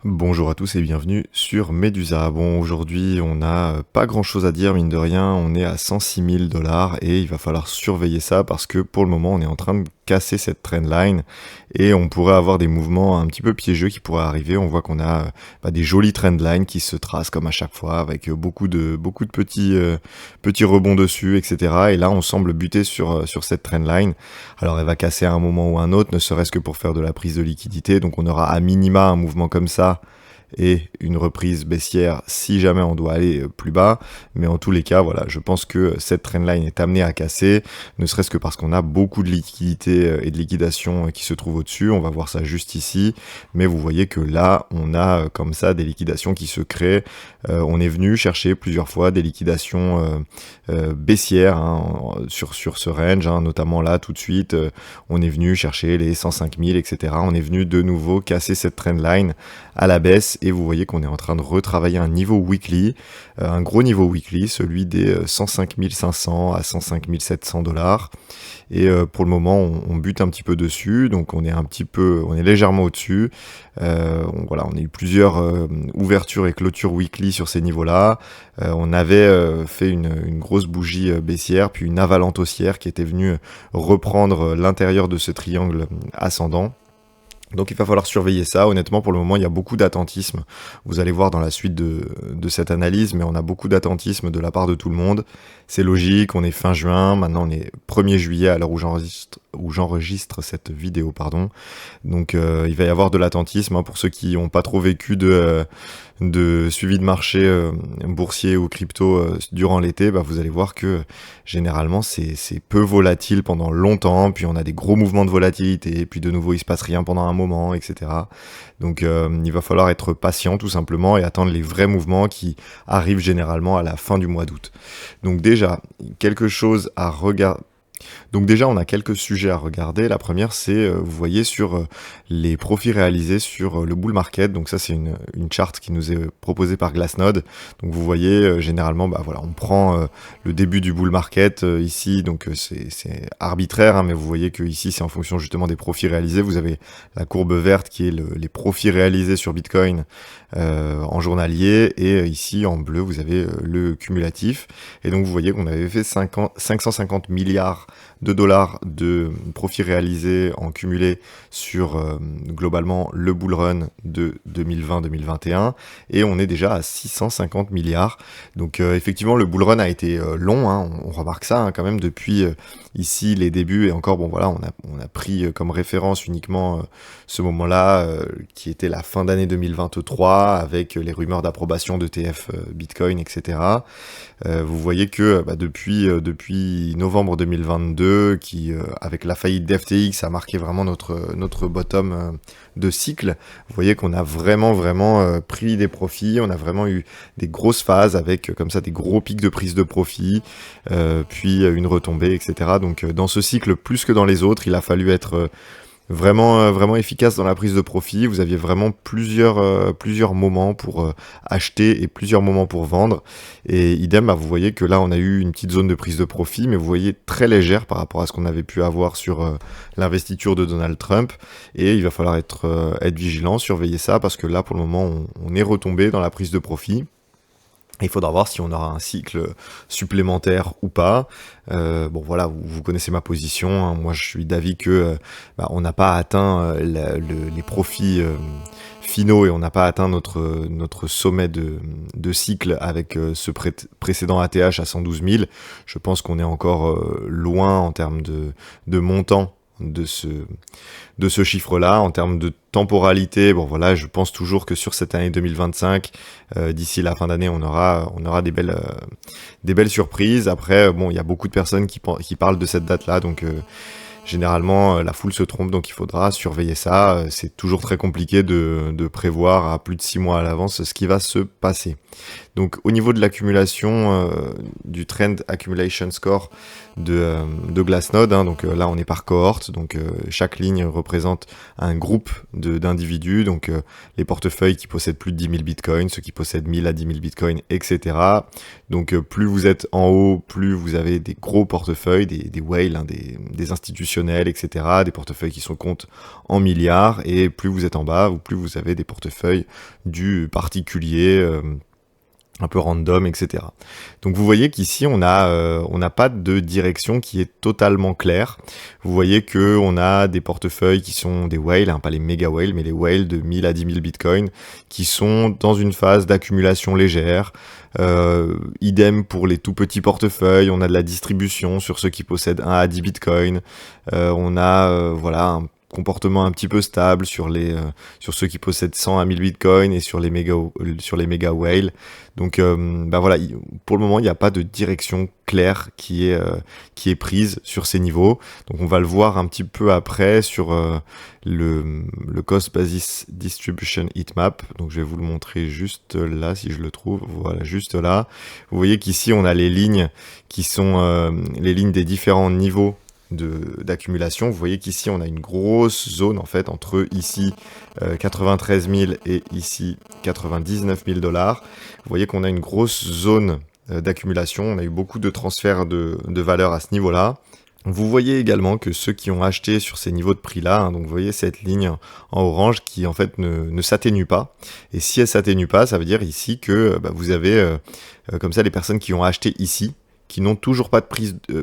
Bonjour à tous et bienvenue sur Medusa. Bon, aujourd'hui, on n'a pas grand-chose à dire, mine de rien. On est à 106 000 dollars et il va falloir surveiller ça parce que pour le moment, on est en train de casser cette trendline et on pourrait avoir des mouvements un petit peu piégeux qui pourraient arriver. On voit qu'on a des jolies trendlines qui se tracent comme à chaque fois avec beaucoup de petits rebonds dessus, etc. Et là, on semble buter sur cette trendline. Alors, elle va casser à un moment ou un autre, ne serait-ce que pour faire de la prise de liquidité. Donc, on aura à minima un mouvement comme ça et une reprise baissière si jamais on doit aller plus bas. Mais en tous les cas, voilà, je pense que cette trendline est amenée à casser, ne serait-ce que parce qu'on a beaucoup de liquidités et de liquidations qui se trouvent au-dessus. On va voir ça juste ici. Mais vous voyez que là, on a comme ça des liquidations qui se créent. On est venu chercher plusieurs fois des liquidations baissières sur ce range, notamment là tout de suite. On est venu chercher les 105 000, etc. On est venu de nouveau casser cette trendline à la baisse et vous voyez qu'on est en train de retravailler un niveau weekly, un gros niveau weekly, celui des 105 500 à 105 700 dollars. Et pour le moment, on bute un petit peu dessus, donc on est légèrement au-dessus. On a eu plusieurs ouvertures et clôtures weekly sur ces niveaux-là. On avait fait une grosse bougie baissière, puis une avalante haussière qui était venue reprendre l'intérieur de ce triangle ascendant. Donc il va falloir surveiller ça. Honnêtement, pour le moment, il y a beaucoup d'attentisme. Vous allez voir dans la suite de cette analyse, mais on a beaucoup d'attentisme de la part de tout le monde. C'est logique, on est fin juin, maintenant on est 1er juillet à l'heure où j'enregistre cette vidéo, pardon. Donc il va y avoir de l'attentisme pour ceux qui n'ont pas trop vécu de suivi de marché boursier ou crypto durant l'été. Vous allez voir que généralement c'est peu volatile pendant longtemps, puis on a des gros mouvements de volatilité, puis de nouveau il se passe rien pendant un moment, etc. Donc il va falloir être patient tout simplement et attendre les vrais mouvements qui arrivent généralement à la fin du mois d'août. Donc déjà, on a quelques sujets à regarder. La première, c'est, vous voyez, sur les profits réalisés sur le bull market. Donc ça, c'est une charte qui nous est proposée par Glassnode. Donc vous voyez, généralement, on prend le début du bull market ici. Donc c'est arbitraire, mais vous voyez que ici, c'est en fonction justement des profits réalisés. Vous avez la courbe verte qui est les profits réalisés sur Bitcoin en journalier. Et ici, en bleu, vous avez le cumulatif. Et donc vous voyez qu'on avait fait 550 milliards de dollars de profits réalisés en cumulé sur globalement le bull run de 2020-2021 et on est déjà à 650 milliards. Donc effectivement le bull run a été long, on remarque ça quand même depuis ici les débuts et encore on a pris comme référence uniquement ce moment-là qui était la fin d'année 2023 avec les rumeurs d'approbation d'ETF Bitcoin, etc. Vous voyez que depuis novembre 2022, qui avec la faillite d'FTX a marqué vraiment notre bottom de cycle, vous voyez qu'on a vraiment pris des profits, on a vraiment eu des grosses phases avec comme ça des gros pics de prise de profit, puis une retombée, etc. Donc dans ce cycle, plus que dans les autres, il a fallu être vraiment efficace dans la prise de profit. Vous aviez vraiment plusieurs moments pour acheter et plusieurs moments pour vendre. Et idem, vous voyez que là, on a eu une petite zone de prise de profit, mais vous voyez très légère par rapport à ce qu'on avait pu avoir sur l'investiture de Donald Trump. Et il va falloir être vigilant, surveiller ça, parce que là, pour le moment, on est retombé dans la prise de profit. Il faudra voir si on aura un cycle supplémentaire ou pas. Vous connaissez ma position. Moi, je suis d'avis que on n'a pas atteint les profits finaux et on n'a pas atteint notre sommet de cycle avec ce précédent ATH à 112 000. Je pense qu'on est encore loin en termes de montant de ce chiffre-là. En termes de temporalité, je pense toujours que sur cette année 2025, d'ici la fin d'année, on aura des belles surprises. Après, il y a beaucoup de personnes qui parlent de cette date-là, donc généralement la foule se trompe, donc il faudra surveiller ça. C'est toujours très compliqué de prévoir à plus de 6 mois à l'avance ce qui va se passer. Donc au niveau de l'accumulation du Trend Accumulation Score de Glassnode, donc là on est par cohorte, donc chaque ligne représente un groupe d'individus, donc les portefeuilles qui possèdent plus de 10 000 bitcoins, ceux qui possèdent 1000 à 10 000 bitcoins, etc. Donc plus vous êtes en haut, plus vous avez des gros portefeuilles, des whales, des institutionnels institutionnels, etc., des portefeuilles qui sont comptent en milliards, et plus vous êtes en bas, ou plus vous avez des portefeuilles du particulier, un peu random, etc. Donc vous voyez qu'ici on n'a pas de direction qui est totalement claire. Vous voyez que on a des portefeuilles qui sont des whales, hein, pas les méga whales, mais les whales de 1000 à 10 000 bitcoins, qui sont dans une phase d'accumulation légère. Idem pour les tout petits portefeuilles, on a de la distribution sur ceux qui possèdent 1 à 10 bitcoins. On a voilà un comportement un petit peu stable sur ceux qui possèdent 100 à 1000 bitcoins et sur les méga whales. Donc voilà, pour le moment il n'y a pas de direction claire qui est prise sur ces niveaux. Donc on va le voir un petit peu après sur le Cost Basis Distribution Heatmap. Donc je vais vous le montrer juste là si je le trouve. Voilà, juste là. Vous voyez qu'ici on a les lignes qui sont les lignes des différents niveaux d'accumulation. Vous voyez qu'ici on a une grosse zone en fait entre ici 93 000 et ici 99 000 $. Vous voyez qu'on a une grosse zone d'accumulation. On a eu beaucoup de transferts de valeur à ce niveau-là. Vous voyez également que ceux qui ont acheté sur ces niveaux de prix-là, hein, donc vous voyez cette ligne en orange qui en fait ne s'atténue pas. Et si elle s'atténue pas, ça veut dire ici que vous avez comme ça les personnes qui ont acheté ici, qui n'ont toujours pas de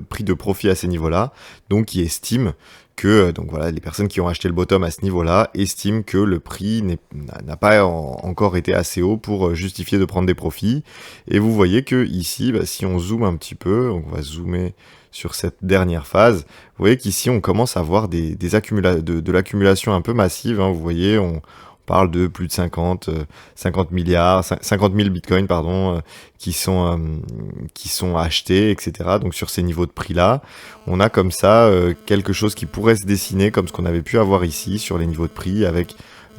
prix de profit à ces niveaux-là, donc qui estiment que donc voilà, les personnes qui ont acheté le bottom à ce niveau-là estiment que le prix n'a pas encore été assez haut pour justifier de prendre des profits. Et vous voyez que ici, si on zoome un petit peu, donc on va zoomer sur cette dernière phase, vous voyez qu'ici on commence à voir de l'accumulation un peu massive, hein. Vous voyez, on parle de plus de 50 milliards, 50 000 bitcoins, pardon, qui sont achetés, etc. Donc sur ces niveaux de prix-là, on a comme ça quelque chose qui pourrait se dessiner comme ce qu'on avait pu avoir ici sur les niveaux de prix avec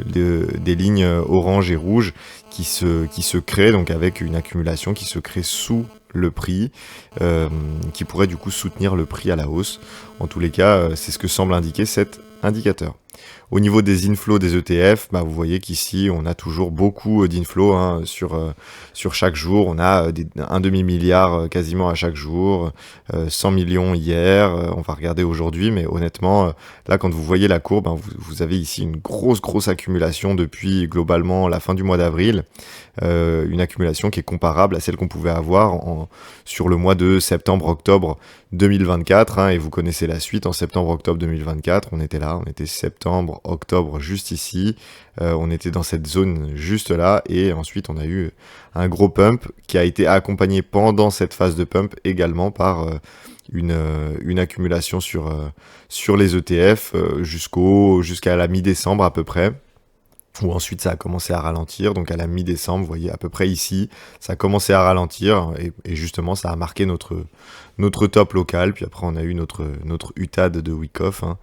des lignes orange et rouge qui se créent, donc avec une accumulation qui se crée sous le prix, qui pourrait du coup soutenir le prix à la hausse. En tous les cas, c'est ce que semble indiquer cet indicateur. Au niveau des inflows des ETF, vous voyez qu'ici on a toujours beaucoup d'inflows, hein, sur chaque jour. On a un demi-milliard quasiment à chaque jour, 100 millions hier, on va regarder aujourd'hui, mais honnêtement, là quand vous voyez la courbe, hein, vous avez ici une grosse accumulation depuis globalement la fin du mois d'avril, une accumulation qui est comparable à celle qu'on pouvait avoir sur le mois de septembre-octobre 2024, hein, et vous connaissez la suite. En septembre-octobre 2024, on était là, on était septembre-octobre juste ici, on était dans cette zone juste là, et ensuite on a eu un gros pump qui a été accompagné pendant cette phase de pump également par une accumulation sur les ETF jusqu'à la mi-décembre à peu près, où ensuite ça a commencé à ralentir. Donc à la mi-décembre, vous voyez à peu près ici, ça a commencé à ralentir, et justement ça a marqué notre top local, puis après on a eu notre UTAD de Wyckoff, hein.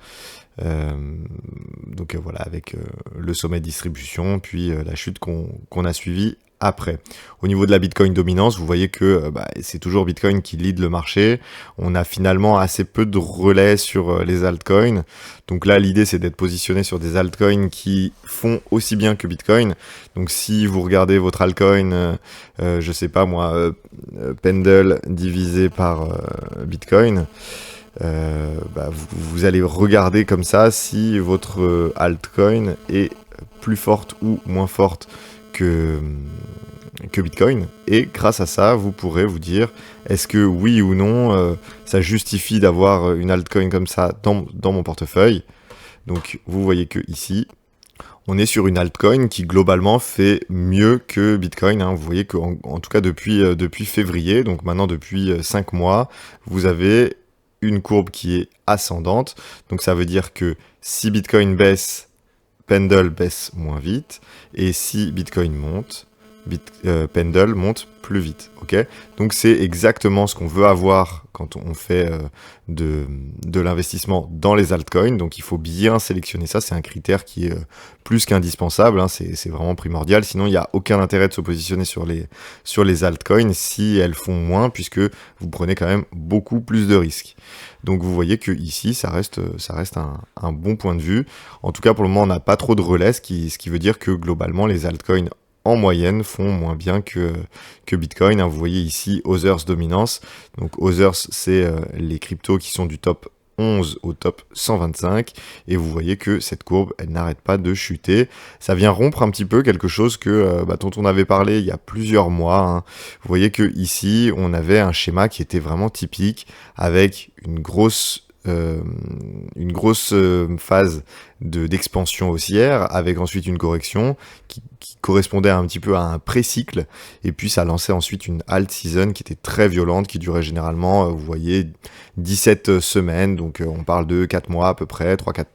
Donc voilà, avec le sommet de distribution, puis la chute qu'on a suivie après. Au niveau de la Bitcoin dominance, vous voyez que c'est toujours Bitcoin qui lead le marché. On a finalement assez peu de relais sur les altcoins. Donc là, l'idée, c'est d'être positionné sur des altcoins qui font aussi bien que Bitcoin. Donc si vous regardez votre altcoin, je sais pas moi, Pendle divisé par Bitcoin, vous allez regarder comme ça si votre altcoin est plus forte ou moins forte que Bitcoin, et grâce à ça vous pourrez vous dire est-ce que oui ou non ça justifie d'avoir une altcoin comme ça dans mon portefeuille. Donc vous voyez que ici on est sur une altcoin qui globalement fait mieux que Bitcoin, hein. Vous voyez qu'en tout cas depuis février, donc maintenant depuis 5 mois, vous avez une courbe qui est ascendante. Donc ça veut dire que si Bitcoin baisse, Pendle baisse moins vite, et si Bitcoin monte, Pendle monte plus vite. Ok, donc c'est exactement ce qu'on veut avoir quand on fait de l'investissement dans les altcoins. Donc il faut bien sélectionner ça, c'est un critère qui est plus qu'indispensable, hein. C'est vraiment primordial, sinon il n'y a aucun intérêt de se positionner sur les altcoins si elles font moins, puisque vous prenez quand même beaucoup plus de risques. Donc vous voyez que ici ça reste un bon point de vue. En tout cas pour le moment on n'a pas trop de relais, ce qui veut dire que globalement les altcoins en moyenne font moins bien que Bitcoin, hein. Vous voyez ici Others Dominance. Donc Others, c'est les cryptos qui sont du top 11 au top 125 et vous voyez que cette courbe elle n'arrête pas de chuter. Ça vient rompre un petit peu quelque chose dont on avait parlé il y a plusieurs mois, hein. Vous voyez que ici on avait un schéma qui était vraiment typique avec une grosse phase d'expansion haussière avec ensuite une correction qui correspondait un petit peu à un pré-cycle et puis ça lançait ensuite une alt season qui était très violente qui durait généralement vous voyez 17 semaines donc on parle de 4 mois à peu près 3-4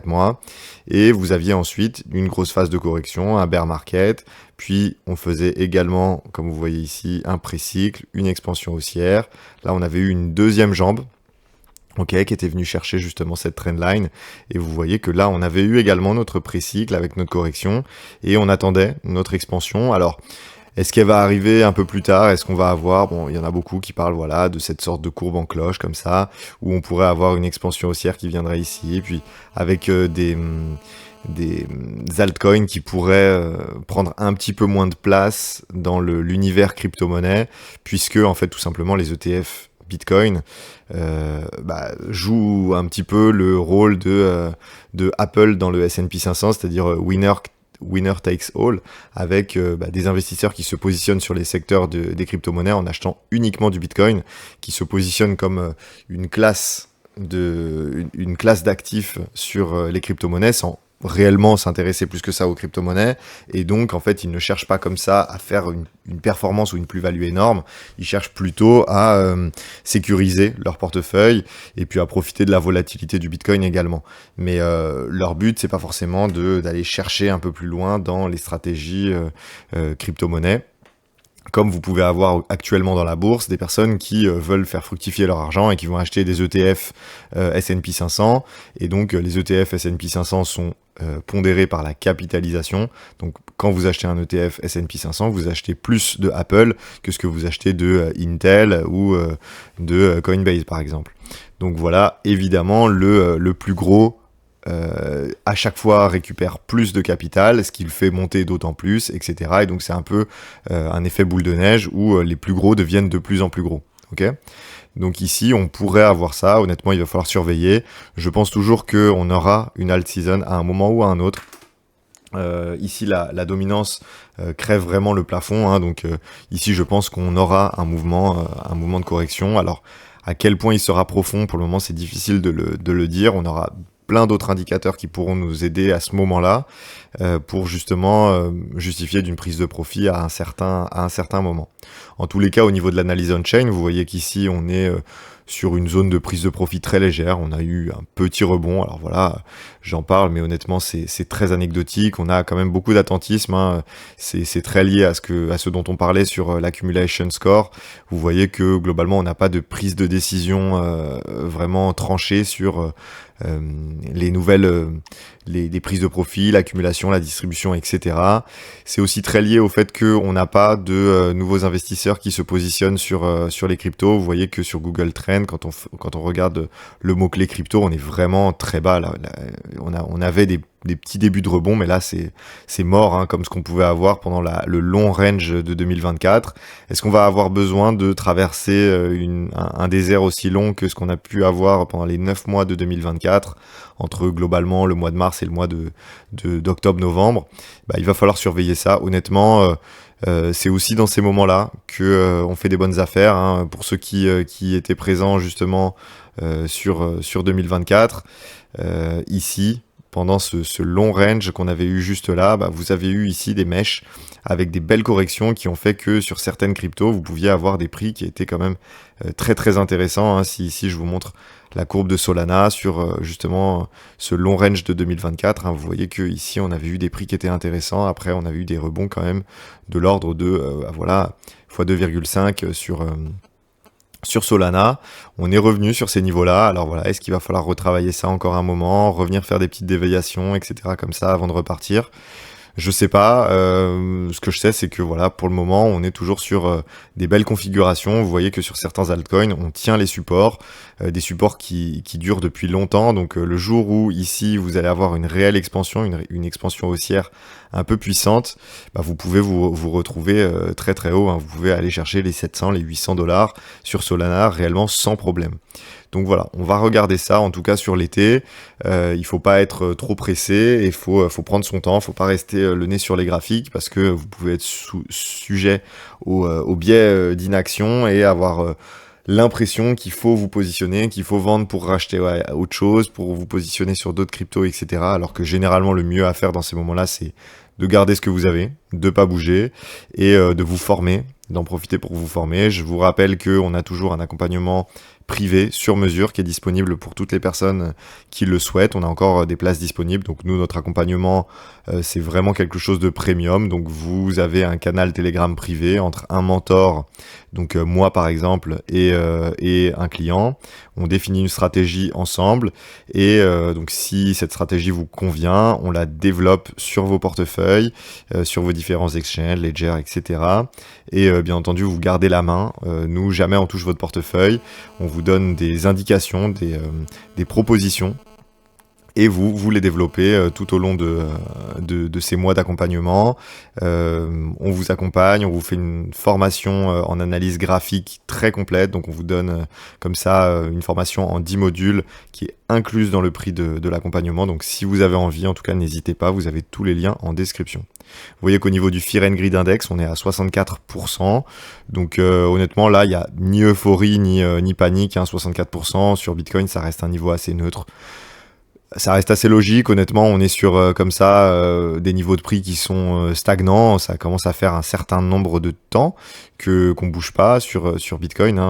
mois et vous aviez ensuite une grosse phase de correction, un bear market, puis on faisait également comme vous voyez ici un pré-cycle, une expansion haussière. Là on avait eu une deuxième jambe qui était venu chercher justement cette trendline et vous voyez que là on avait eu également notre pré-cycle avec notre correction et on attendait notre expansion. Alors est-ce qu'elle va arriver un peu plus tard? Est-ce qu'on va avoir, bon il y en a beaucoup qui parlent voilà de cette sorte de courbe en cloche comme ça où on pourrait avoir une expansion haussière qui viendrait ici et puis avec des altcoins qui pourraient prendre un petit peu moins de place dans l'univers crypto-monnaie puisque en fait tout simplement les ETF Bitcoin joue un petit peu le rôle de Apple dans le S&P 500, c'est-à-dire winner takes all, avec des investisseurs qui se positionnent sur les secteurs des crypto-monnaies en achetant uniquement du Bitcoin, qui se positionnent comme une classe d'actifs sur les crypto-monnaies sans réellement s'intéresser plus que ça aux crypto-monnaies et donc en fait ils ne cherchent pas comme ça à faire une performance ou une plus-value énorme, ils cherchent plutôt à sécuriser leur portefeuille et puis à profiter de la volatilité du Bitcoin également, mais leur but c'est pas forcément d'aller chercher un peu plus loin dans les stratégies crypto-monnaies comme vous pouvez avoir actuellement dans la bourse des personnes qui veulent faire fructifier leur argent et qui vont acheter des ETF S&P 500 et donc les ETF S&P 500 sont pondérés par la capitalisation. Donc quand vous achetez un ETF S&P 500, vous achetez plus de Apple que ce que vous achetez de Intel ou de Coinbase par exemple. Donc voilà, évidemment le plus gros à chaque fois récupère plus de capital, ce qui le fait monter d'autant plus, etc. Et donc c'est un peu un effet boule de neige où les plus gros deviennent de plus en plus gros. Okay, donc ici on pourrait avoir ça, honnêtement il va falloir surveiller. Je pense toujours qu'on aura une alt season à un moment ou à un autre. Ici la dominance crève vraiment le plafond, hein, donc ici je pense qu'on aura un mouvement de correction. Alors à quel point il sera profond, pour le moment c'est difficile de le dire. On aura plein d'autres indicateurs qui pourront nous aider à ce moment-là pour justement justifier d'une prise de profit à un certain moment. En tous les cas, au niveau de l'analyse on-chain, vous voyez qu'ici on est sur une zone de prise de profit très légère. On a eu un petit rebond. Alors voilà, j'en parle, mais honnêtement, c'est très anecdotique. On a quand même beaucoup d'attentisme, hein. C'est très lié à ce dont on parlait sur l'accumulation score. Vous voyez que globalement, on n'a pas de prise de décision vraiment tranchée sur les nouvelles, les prises de profit, l'accumulation, la distribution, etc. C'est aussi très lié au fait qu'on n'a pas de nouveaux investisseurs qui se positionnent sur les cryptos. Vous voyez que sur Google Trends, quand on regarde le mot-clé crypto, on est vraiment très bas. Là, on avait des petits débuts de rebond, mais là c'est mort, hein, comme ce qu'on pouvait avoir pendant le long range de 2024. Est-ce qu'on va avoir besoin de traverser un désert aussi long que ce qu'on a pu avoir pendant les 9 mois de 2024, entre globalement le mois de mars et le mois d'octobre-novembre? Il va falloir surveiller ça. Honnêtement, c'est aussi dans ces moments-là que on fait des bonnes affaires, hein, pour ceux qui étaient présents justement sur 2024. Ici, pendant ce long range qu'on avait eu juste là, vous avez eu ici des mèches avec des belles corrections qui ont fait que sur certaines cryptos, vous pouviez avoir des prix qui étaient quand même très très intéressants, hein. Si ici je vous montre la courbe de Solana sur justement ce long range de 2024, hein, vous voyez que ici on avait eu des prix qui étaient intéressants. Après on avait eu des rebonds quand même de l'ordre de voilà x2,5 sur Solana. On est revenu sur ces niveaux-là. Alors voilà, est-ce qu'il va falloir retravailler ça encore un moment, revenir faire des petites déviations, etc. comme ça avant de repartir? Je sais pas. Ce que je sais, c'est que voilà, pour le moment, on est toujours sur des belles configurations. Vous voyez que sur certains altcoins, on tient les supports, des supports qui durent depuis longtemps. Donc le jour où ici vous allez avoir une réelle expansion, une expansion haussière un peu puissante, vous pouvez vous retrouver très très haut, hein. Vous pouvez aller chercher les 700, les $800 sur Solana réellement sans problème. Donc voilà, on va regarder ça en tout cas sur l'été. Il faut pas être trop pressé et faut prendre son temps, faut pas rester le nez sur les graphiques parce que vous pouvez être sujet au biais d'inaction et avoir l'impression qu'il faut vous positionner, qu'il faut vendre pour racheter autre chose, pour vous positionner sur d'autres cryptos, etc. Alors que généralement le mieux à faire dans ces moments-là, c'est de garder ce que vous avez, de pas bouger et de vous former, d'en profiter pour vous former. Je vous rappelle qu'on a toujours un accompagnement privé sur mesure qui est disponible pour toutes les personnes qui le souhaitent. On a encore des places disponibles. Donc nous, notre accompagnement, c'est vraiment quelque chose de premium. Donc vous avez un canal Telegram privé entre un mentor, donc moi par exemple, et un client. On définit une stratégie ensemble et donc si cette stratégie vous convient, on la développe sur vos portefeuilles, sur vos différents exchanges, Ledger, etc. Et bien entendu, vous gardez la main. Nous, jamais on touche votre portefeuille. On vous donne des indications, des propositions et vous les développez tout au long de ces mois d'accompagnement. On vous accompagne, on vous fait une formation en analyse graphique très complète, donc on vous donne comme ça une formation en 10 modules qui est incluse dans le prix de l'accompagnement. Donc si vous avez envie, en tout cas n'hésitez pas, vous avez tous les liens en description. Vous voyez qu'au niveau du Fear and Greed Index, on est à 64%. Donc honnêtement, là, il n'y a ni euphorie ni panique. 64% sur Bitcoin, ça reste un niveau assez neutre. Ça reste assez logique, honnêtement, on est sur comme ça des niveaux de prix qui sont stagnants. Ça commence à faire un certain nombre de temps qu'on bouge pas sur Bitcoin.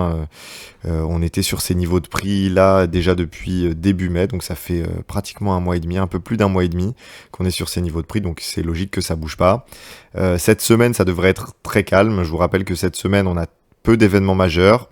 On était sur ces niveaux de prix là déjà depuis début mai, donc ça fait pratiquement un mois et demi, un peu plus d'un mois et demi qu'on est sur ces niveaux de prix, donc c'est logique que ça bouge pas. Cette semaine, ça devrait être très calme. Je vous rappelle que cette semaine, on a peu d'événements majeurs.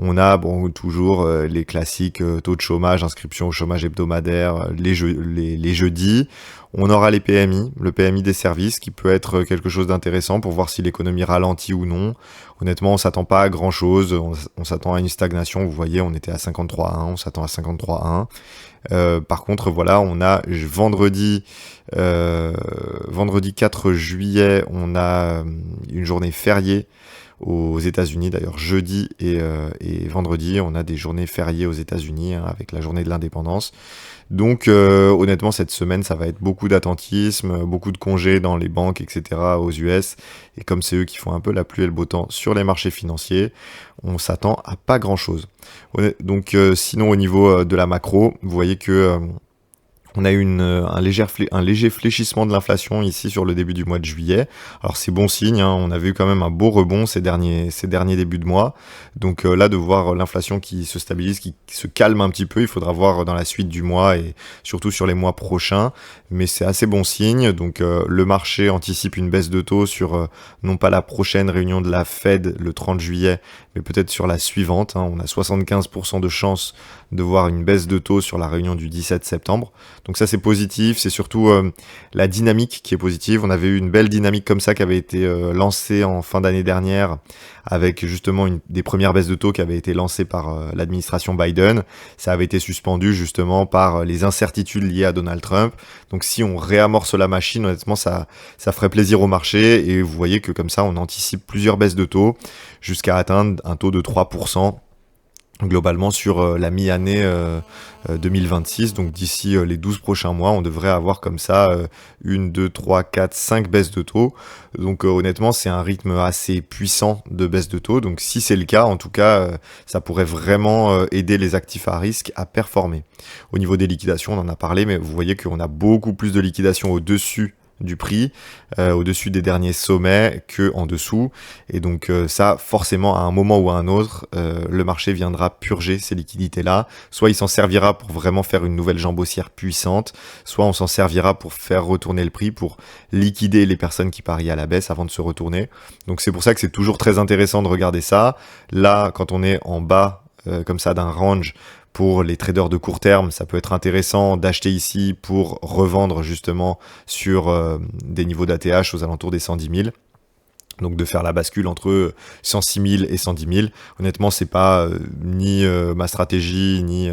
On a toujours les classiques taux de chômage, inscription au chômage hebdomadaire, les jeudis. On aura les PMI, le PMI des services qui peut être quelque chose d'intéressant pour voir si l'économie ralentit ou non. Honnêtement, on s'attend pas à grand chose, on s'attend à une stagnation. Vous voyez, on était à 53,1, on s'attend à 53,1. Par contre, voilà, on a vendredi 4 juillet, on a une journée fériée aux États-Unis. D'ailleurs, jeudi et vendredi, on a des journées fériées aux États-Unis avec la journée de l'indépendance. Donc, honnêtement, cette semaine, ça va être beaucoup d'attentisme, beaucoup de congés dans les banques, etc. aux US. Et comme c'est eux qui font un peu la pluie et le beau temps sur les marchés financiers, on s'attend à pas grand-chose. Donc, sinon, au niveau de la macro, vous voyez que on a eu un léger fléchissement de l'inflation ici sur le début du mois de juillet. Alors c'est bon signe, on avait eu quand même un beau rebond ces derniers débuts de mois. Donc là, de voir l'inflation qui se stabilise, qui se calme un petit peu, il faudra voir dans la suite du mois et surtout sur les mois prochains. Mais c'est assez bon signe. Donc le marché anticipe une baisse de taux sur non pas la prochaine réunion de la Fed le 30 juillet, mais peut-être sur la suivante. On a 75% de chances de voir une baisse de taux sur la réunion du 17 septembre. Donc ça c'est positif, c'est surtout la dynamique qui est positive. On avait eu une belle dynamique comme ça qui avait été lancée en fin d'année dernière avec justement des premières baisses de taux qui avaient été lancées par l'administration Biden. Ça avait été suspendu justement par les incertitudes liées à Donald Trump. Donc si on réamorce la machine, honnêtement ça ferait plaisir au marché et vous voyez que comme ça on anticipe plusieurs baisses de taux jusqu'à atteindre un taux de 3%. Globalement sur la mi-année 2026, donc d'ici les 12 prochains mois, on devrait avoir comme ça 1, 2, 3, 4, 5 baisses de taux. Donc honnêtement, c'est un rythme assez puissant de baisse de taux. Donc si c'est le cas, en tout cas, ça pourrait vraiment aider les actifs à risque à performer. Au niveau des liquidations, on en a parlé, mais vous voyez qu'on a beaucoup plus de liquidations au-dessus du prix, au-dessus des derniers sommets que en dessous, et donc ça forcément à un moment ou à un autre le marché viendra purger ces liquidités là, soit il s'en servira pour vraiment faire une nouvelle jambe haussière puissante, soit on s'en servira pour faire retourner le prix, pour liquider les personnes qui parient à la baisse avant de se retourner. Donc c'est pour ça que c'est toujours très intéressant de regarder ça. Là quand on est en bas comme ça d'un range, pour les traders de court terme, ça peut être intéressant d'acheter ici pour revendre justement sur des niveaux d'ATH aux alentours des 110 000. Donc de faire la bascule entre 106 000 et 110 000. Honnêtement, c'est pas ni ma stratégie, ni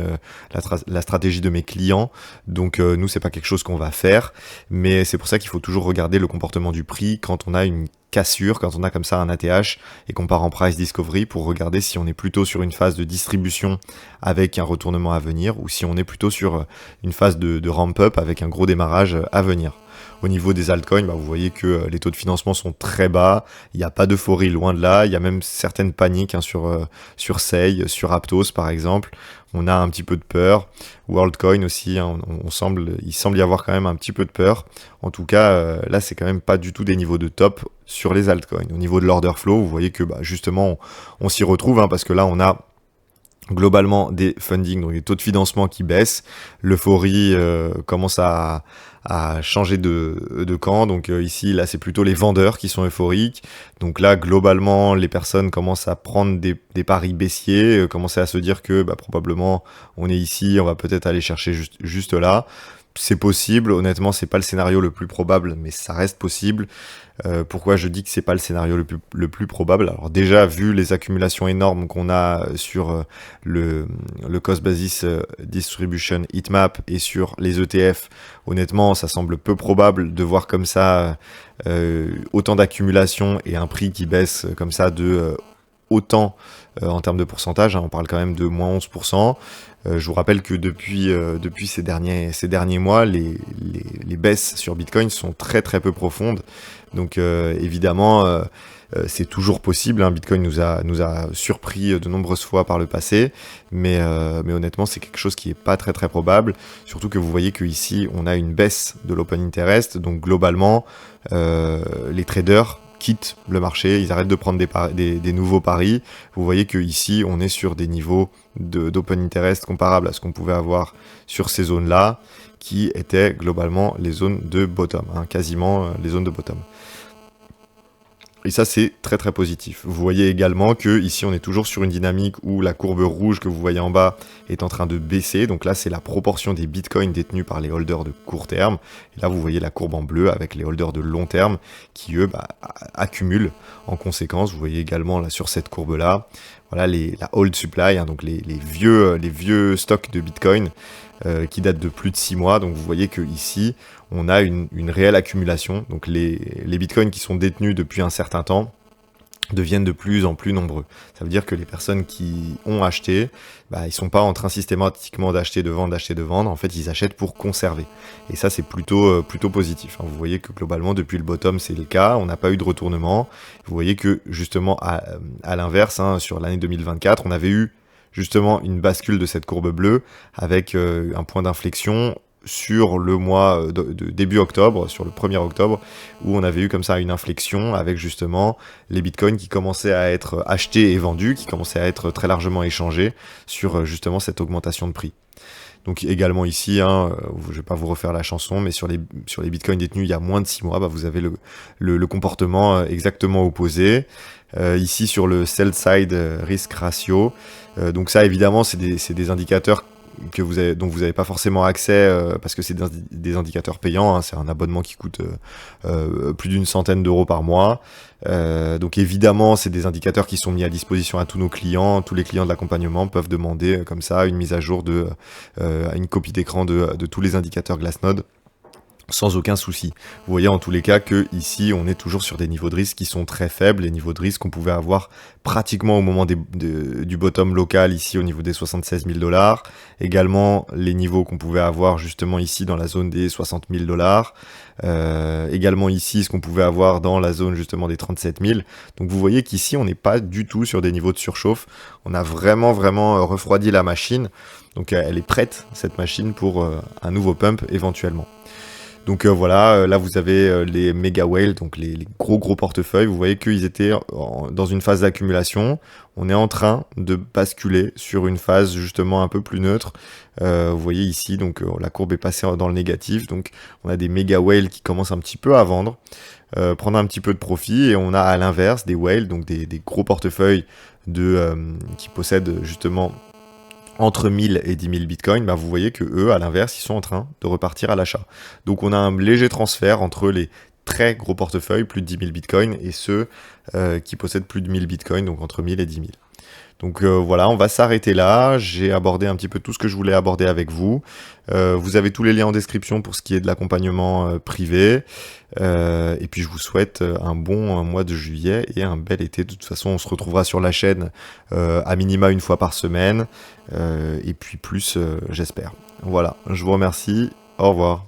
la stratégie de mes clients. Donc nous, c'est pas quelque chose qu'on va faire. Mais c'est pour ça qu'il faut toujours regarder le comportement du prix quand on a une cassure quand on a comme ça un ATH et qu'on part en price discovery pour regarder si on est plutôt sur une phase de distribution avec un retournement à venir ou si on est plutôt sur une phase de ramp-up avec un gros démarrage à venir. Au niveau des altcoins, vous voyez que les taux de financement sont très bas, il n'y a pas d'euphorie loin de là, il y a même certaines paniques sur Sei, sur Aptos par exemple, on a un petit peu de peur, WorldCoin aussi, il semble y avoir quand même un petit peu de peur, en tout cas là c'est quand même pas du tout des niveaux de top sur les altcoins. Au niveau de l'order flow, vous voyez que justement on s'y retrouve parce que là on a globalement des funding, donc des taux de financement qui baissent, l'euphorie commence à changer de camp, donc ici là c'est plutôt les vendeurs qui sont euphoriques, donc là globalement les personnes commencent à prendre des paris baissiers, commencer à se dire que probablement on est ici, on va peut-être aller chercher juste là. C'est possible, honnêtement c'est pas le scénario le plus probable, mais ça reste possible. Pourquoi je dis que c'est pas le scénario le plus probable? Alors déjà vu les accumulations énormes qu'on a sur le cost basis distribution heatmap et sur les ETF, honnêtement ça semble peu probable de voir comme ça autant d'accumulation et un prix qui baisse comme ça de autant en termes de pourcentage, on parle quand même de moins 11%. Je vous rappelle que depuis ces derniers mois, les baisses sur Bitcoin sont très très peu profondes. Donc évidemment, c'est toujours possible. Bitcoin nous a surpris de nombreuses fois par le passé, mais honnêtement, c'est quelque chose qui est pas très très probable. Surtout que vous voyez qu'ici, on a une baisse de l'open interest. Donc globalement, les traders quittent le marché, ils arrêtent de prendre des nouveaux paris. Vous voyez que ici on est sur des niveaux d'open interest comparables à ce qu'on pouvait avoir sur ces zones-là, qui étaient globalement les zones de bottom, quasiment les zones de bottom. Et ça, c'est très très positif. Vous voyez également que ici on est toujours sur une dynamique où la courbe rouge que vous voyez en bas est en train de baisser. Donc là, c'est la proportion des bitcoins détenus par les holders de court terme. Et là, vous voyez la courbe en bleu avec les holders de long terme qui, eux, accumulent en conséquence. Vous voyez également là sur cette courbe-là, voilà la hold supply, donc les vieux stocks de bitcoin qui datent de plus de 6 mois. Donc vous voyez que ici on a une réelle accumulation. Donc les bitcoins qui sont détenus depuis un certain temps deviennent de plus en plus nombreux. Ça veut dire que les personnes qui ont acheté, ils sont pas en train systématiquement d'acheter, de vendre. En fait, ils achètent pour conserver. Et ça, c'est plutôt positif. Vous voyez que globalement, depuis le bottom, c'est le cas. On n'a pas eu de retournement. Vous voyez que justement, à l'inverse, sur l'année 2024, on avait eu justement une bascule de cette courbe bleue avec un point d'inflexion sur le mois de début octobre, sur le 1er octobre, où on avait eu comme ça une inflexion avec justement les bitcoins qui commençaient à être achetés et vendus, qui commençaient à être très largement échangés sur justement cette augmentation de prix. Donc également ici, je vais pas vous refaire la chanson, mais sur les bitcoins détenus il y a moins de 6 mois, vous avez le comportement exactement opposé. Ici sur le sell side risk ratio, donc ça évidemment c'est des indicateurs dont vous n'avez pas forcément accès parce que c'est des indicateurs payants, c'est un abonnement qui coûte plus d'une centaine d'euros par mois. Donc évidemment, c'est des indicateurs qui sont mis à disposition à tous nos clients. Tous les clients de l'accompagnement peuvent demander comme ça une mise à jour une copie d'écran de tous les indicateurs Glassnode, sans aucun souci. Vous voyez en tous les cas que ici on est toujours sur des niveaux de risque qui sont très faibles, les niveaux de risque qu'on pouvait avoir pratiquement au moment du bottom local ici au niveau des 76 000 $, également les niveaux qu'on pouvait avoir justement ici dans la zone des 60 000 $, également ici ce qu'on pouvait avoir dans la zone justement des 37 000. Donc vous voyez qu'ici on n'est pas du tout sur des niveaux de surchauffe, on a vraiment refroidi la machine, donc elle est prête cette machine pour un nouveau pump éventuellement. Donc voilà, là vous avez les méga whales, donc les gros portefeuilles. Vous voyez qu'ils étaient dans une phase d'accumulation. On est en train de basculer sur une phase justement un peu plus neutre. Vous voyez ici, donc la courbe est passée dans le négatif. Donc on a des méga whales qui commencent un petit peu à vendre, prendre un petit peu de profit. Et on a à l'inverse des whales, donc des gros portefeuilles qui possèdent justement entre 1000 et 10 000 bitcoins, vous voyez que eux, à l'inverse, ils sont en train de repartir à l'achat. Donc on a un léger transfert entre les très gros portefeuille, plus de 10 000 bitcoins, et ceux qui possèdent plus de 1000 bitcoins, donc entre 1000 et 10 000. Donc voilà, on va s'arrêter là. J'ai abordé un petit peu tout ce que je voulais aborder avec vous. Vous avez tous les liens en description pour ce qui est de l'accompagnement privé. Et puis je vous souhaite un bon mois de juillet et un bel été. De toute façon, on se retrouvera sur la chaîne à minima une fois par semaine. Et puis plus, j'espère. Voilà, je vous remercie. Au revoir.